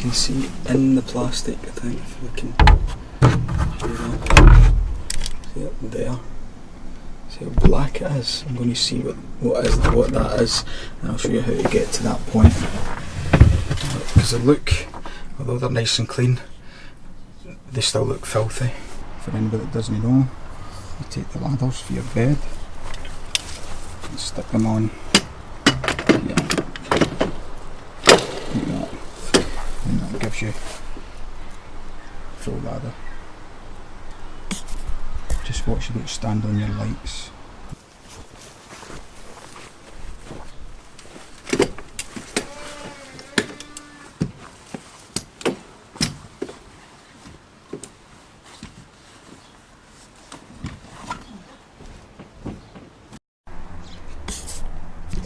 can see in the plastic, I think, if we can do that. See it there? See how black it is? I'm going to see what that is, and I'll show you how to get to that point. Because they look, although they're nice and clean, they still look filthy. For anybody that doesn't know, you take the ladders for your bed and stick them on here, like that, and that gives you full ladder. Just watch you don't stand on your lights.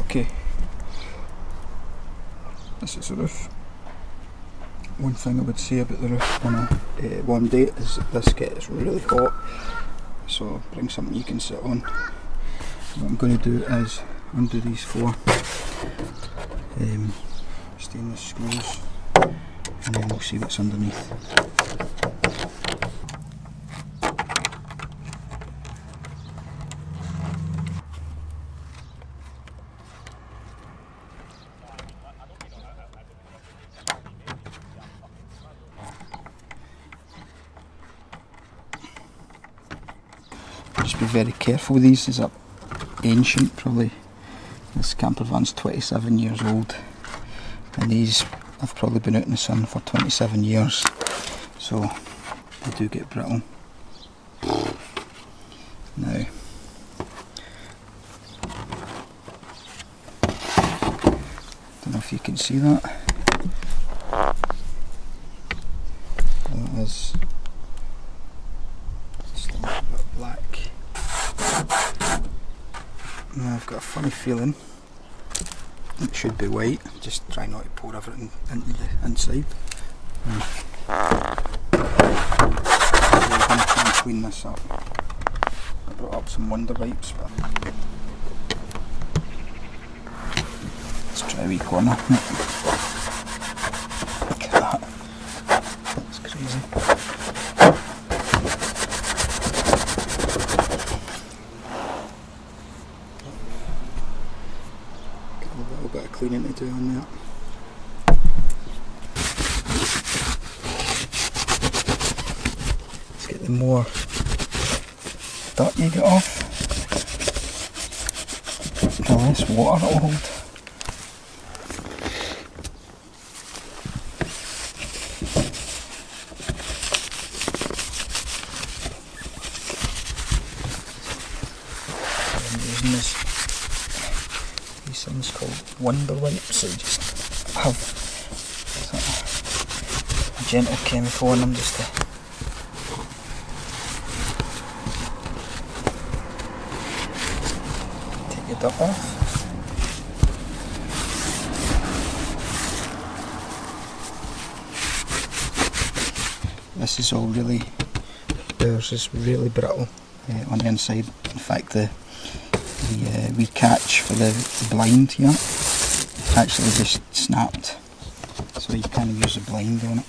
Okay, this is the roof. One thing I would say about the roof on a warm day is that this gets really hot, so bring something you can sit on. What I'm going to do is undo these 4 stainless screws, and then we'll see what's underneath. Just be very careful with these. These are ancient, probably. This camper van's 27 years old, and these have probably been out in the sun for 27 years, so they do get brittle. Now, don't know if you can see that. That is still a bit black. Now I've got a funny feeling it should be white. Just try not to pour everything into the inside. So we're going to try and clean this up. I brought up some Wonder Wipes, but let's try a wee corner. Look at that. That's crazy. Bit of cleaning to do on that. Let's get the more dirt you get off, the less water it'll hold. I'm using these things called Wonder Wipes, so you just have sort of a gentle chemical in them just to take the dirt off. This is all really, theirs is really brittle on the inside. In fact, the wee catch for the blind here actually just snapped, so you can't use the blind on it.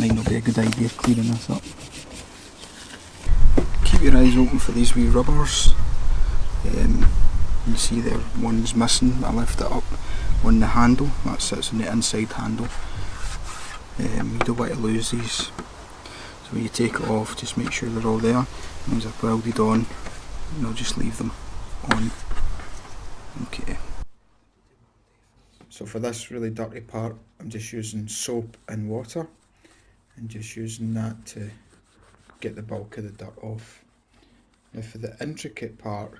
Might not be a good idea cleaning this up. Keep your eyes open for these wee rubbers. You can see there one's missing. I lift it up on the handle, that sits on the inside handle. You don't want to lose these, so when you take it off, just make sure they're all there. These are welded on, and I'll just leave them on. Okay. So for this really dirty part, I'm just using soap and water, and just using that to get the bulk of the dirt off. Now for the intricate part,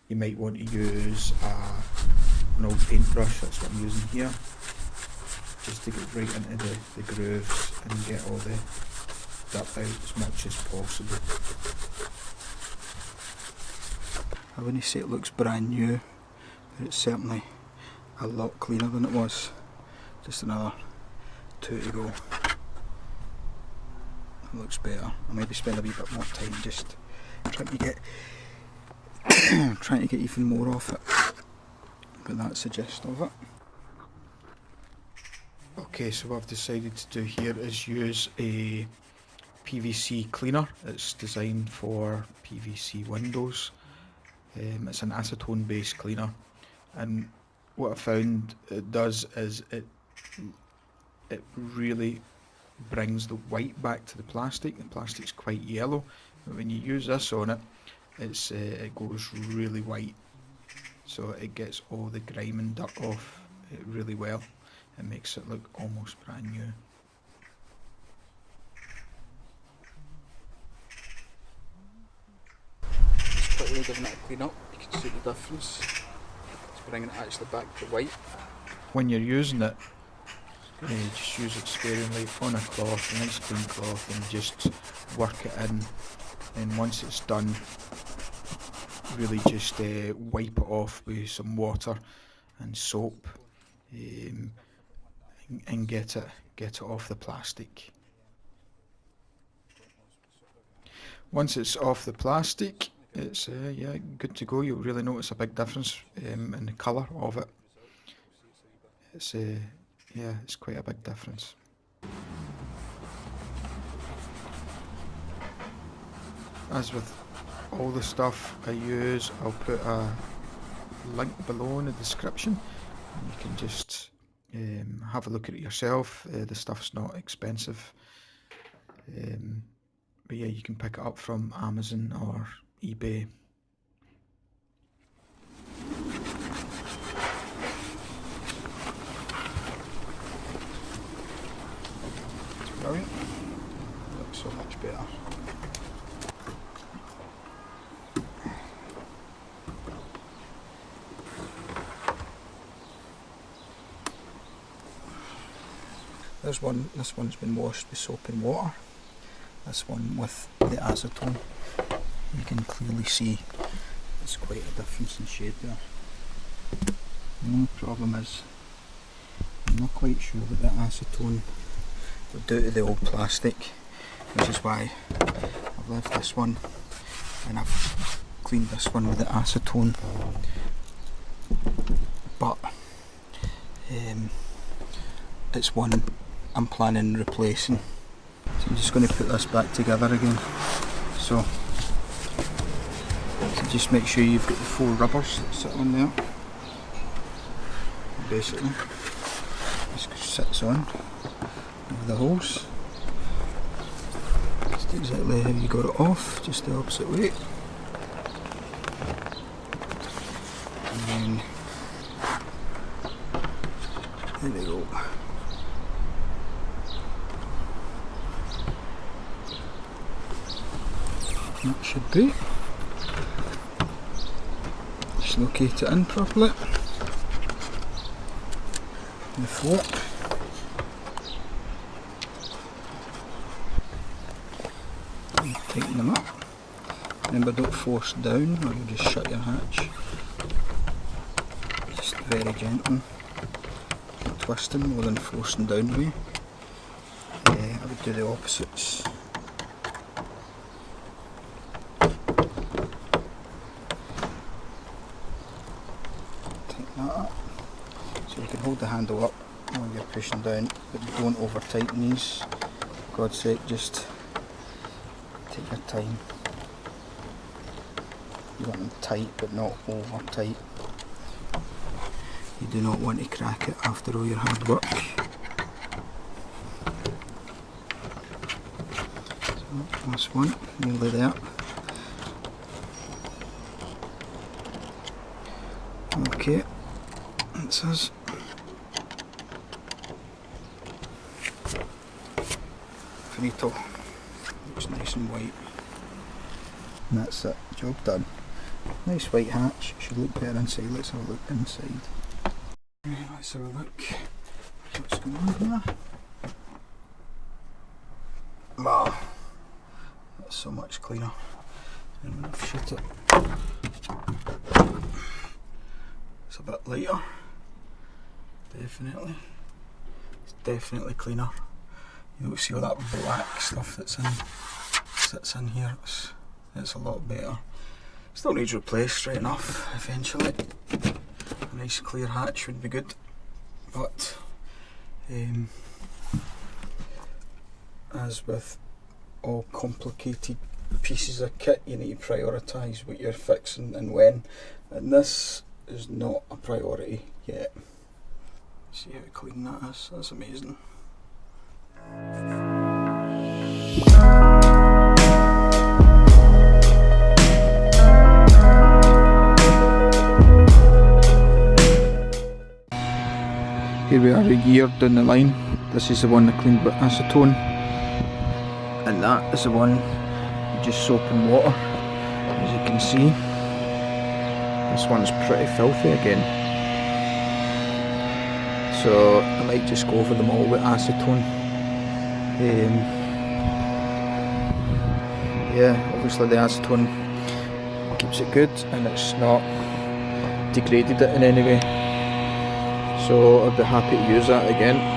you might want to use an old paintbrush. That's what I'm using here, just to get right into the grooves and get all the dirt out as much as possible. I wouldn't say it looks brand new, but it's certainly a lot cleaner than it was. Just another 2 to go. It looks better. I maybe spend a wee bit more time just trying to get even more off it, but that's the gist of it. Okay, so what I've decided to do here is use a PVC cleaner. It's designed for PVC windows. It's an acetone based cleaner, and what I found it does is it really brings the white back to the plastic. The plastic's quite yellow, but when you use this on it, it goes really white. So it gets all the grime and dirt off it really well. It makes it look almost brand new. Just quickly giving it a clean up, you can see the difference. It's bringing it actually back to white. When you're using it, just use it sparingly on a cloth, a nice clean cloth, and just work it in. And once it's done, really just wipe it off with some water and soap, and get it off the plastic. Once it's off the plastic, it's good to go. You'll really notice a big difference in the colour of it. It's quite a big difference. As with all the stuff I use, I'll put a link below in the description. You can just have a look at it yourself. The stuff's not expensive, but yeah, you can pick it up from Amazon or eBay. It's brilliant. It looks so much better. This one's been washed with soap and water. This one with the acetone. You can clearly see there's quite a difference in shade there. The only problem is I'm not quite sure what the acetone would do to the old plastic, which is why I've left this one and I've cleaned this one with the acetone. But it's one I'm planning replacing. So I'm just going to put this back together again. So just make sure you've got the 4 rubbers that sit on there. Basically, this sits on over the holes. Just exactly how you got it off, just the opposite way. And then there we go. That should be. Just locate it in properly. The float. And tighten them up. Remember, don't force down or you'll just shut your hatch. Just very gentle. Not twisting more than forcing down the way. I would do the opposites. So you can hold the handle up while you're pushing down, but don't over tighten these. For God's sake, just take your time. You want them tight but not over tight. You do not want to crack it after all your hard work. So last one, nearly there. Okay, that's us. Finito. Looks nice and white. And that's it, job done. Nice white hatch, should look better inside. Let's have a look inside. Right, let's have a look. What's going on here? Wow, that's so much cleaner. And when I've shut it, it's a bit lighter. Definitely. It's definitely cleaner. You don't see all that black stuff sits in here. It's a lot better. Still needs replaced, straight enough, eventually. A nice clear hatch would be good. But As with all complicated pieces of kit, you need to prioritise what you're fixing and when, and this is not a priority yet. See how clean that is, that's amazing. Here we are a year down the line. This is the one I cleaned with acetone, and that is the one you just soap in water. As you can see, this one's pretty filthy again. So I might just go over them all with acetone. Yeah, obviously the acetone keeps it good and it's not degraded it in any way. So I'd be happy to use that again.